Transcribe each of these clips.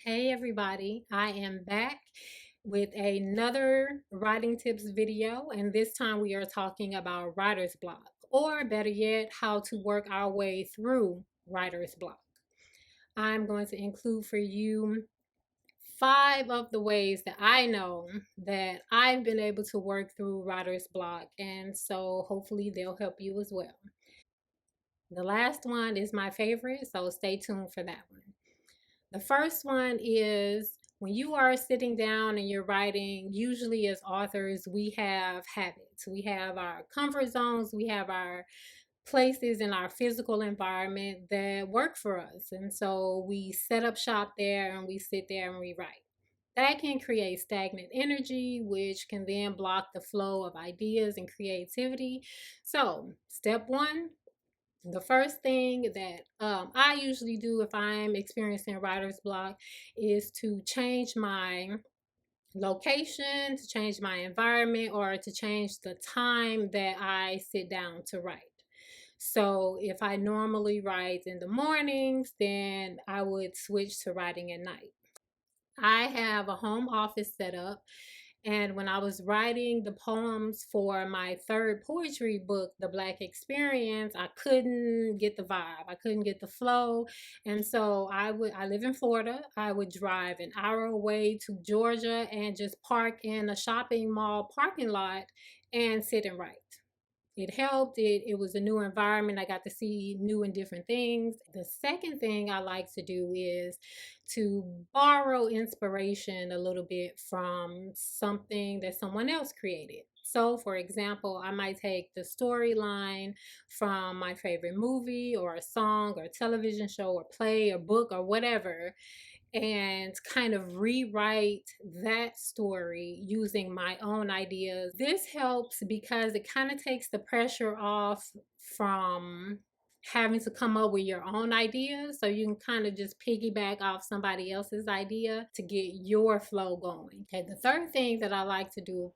Hey everybody, I am back with another writing tips video, and this time we are talking about writer's block, or better yet, how to work our way through writer's block. I'm going to include for you 5 of the ways that I know that I've been able to work through writer's block, and so hopefully they'll help you as well. The last one is my favorite, so stay tuned for that one. The first one is when you are sitting down and you're writing, usually as authors, we have habits. We have our comfort zones, we have our places in our physical environment that work for us. And so we set up shop there and we sit there and we write. That can create stagnant energy, which can then block the flow of ideas and creativity. So, step one, the first thing that I usually do if I'm experiencing writer's block is to change my location, to change my environment, or to change the time that I sit down to write. So if I normally write in the mornings, then I would switch to writing at night. I have a home office set up, and when I was writing the poems for my third poetry book, The Black Experience, I couldn't get the vibe. I couldn't get the flow. And so I live in Florida. I would drive an hour away to Georgia and just park in a shopping mall parking lot and sit and write. It helped. It was a new environment. I got to see new and different things. The second thing I like to do is to borrow inspiration a little bit from something that someone else created. So, for example, I might take the storyline from my favorite movie or a song or television show or play or book or whatever, and kind of rewrite that story using my own ideas. This helps because it kind of takes the pressure off from having to come up with your own ideas. So you can kind of just piggyback off somebody else's idea to get your flow going. Okay, the third thing that I like to do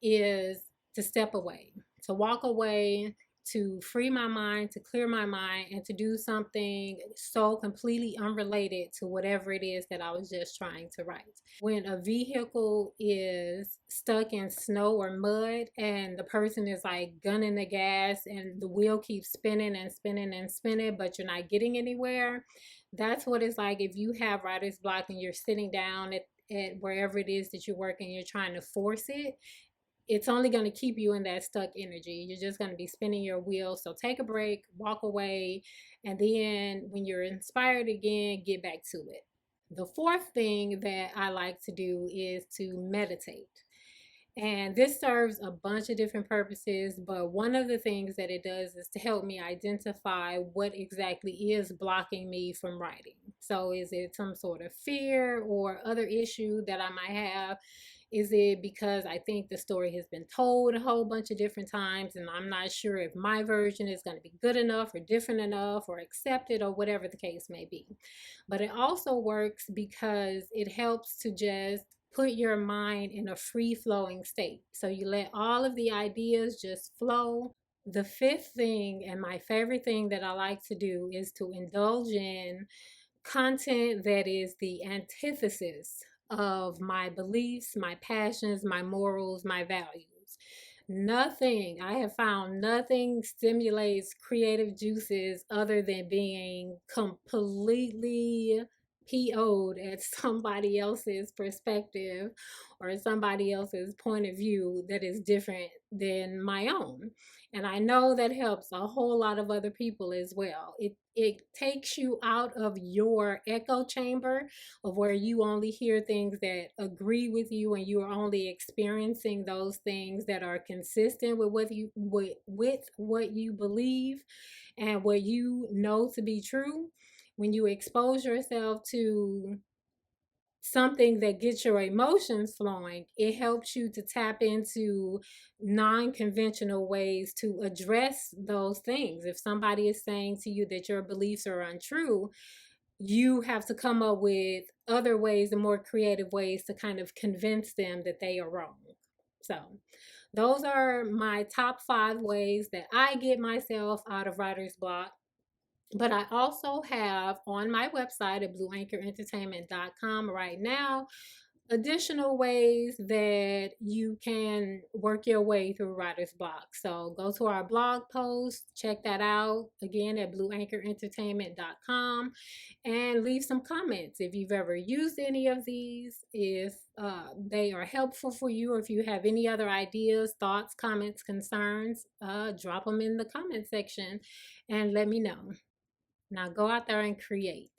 is to step away, to walk away, to free my mind, to clear my mind, and to do something so completely unrelated to whatever it is that I was just trying to write. When a vehicle is stuck in snow or mud and the person is like gunning the gas and the wheel keeps spinning and spinning and spinning, but you're not getting anywhere, that's what it's like if you have writer's block and you're sitting down at wherever it is that you're working, you're trying to force it. It's only going to keep you in that stuck energy. You're just going to be spinning your wheels. So take a break, walk away, and then when you're inspired again, get back to it. The fourth thing that I like to do is to meditate. And this serves a bunch of different purposes, but one of the things that it does is to help me identify what exactly is blocking me from writing. So, is it some sort of fear or other issue that I might have? Is it because I think the story has been told a whole bunch of different times and I'm not sure if my version is going to be good enough or different enough or accepted or whatever the case may be? But it also works because it helps to just put your mind in a free flowing state. So you let all of the ideas just flow. The fifth thing, and my favorite thing that I like to do, is to indulge in content that is the antithesis of my beliefs, my passions, my morals, my values. Nothing, I have found nothing stimulates creative juices other than being completely PO'd at somebody else's perspective or somebody else's point of view that is different than my own. And I know that helps a whole lot of other people as well. It takes you out of your echo chamber of where you only hear things that agree with you and you are only experiencing those things that are consistent with what you believe and what you know to be true. When you expose yourself to something that gets your emotions flowing, it helps you to tap into non-conventional ways to address those things. If somebody is saying to you that your beliefs are untrue, you have to come up with other ways and more creative ways to kind of convince them that they are wrong. So, those are my top 5 ways that I get myself out of writer's block. But I also have on my website at blueanchorentertainment.com right now additional ways that you can work your way through writer's block. So go to our blog post, check that out again at blueanchorentertainment.com, and leave some comments if you've ever used any of these, if they are helpful for you, or if you have any other ideas, thoughts, comments, concerns, drop them in the comment section and let me know. Now go out there and create.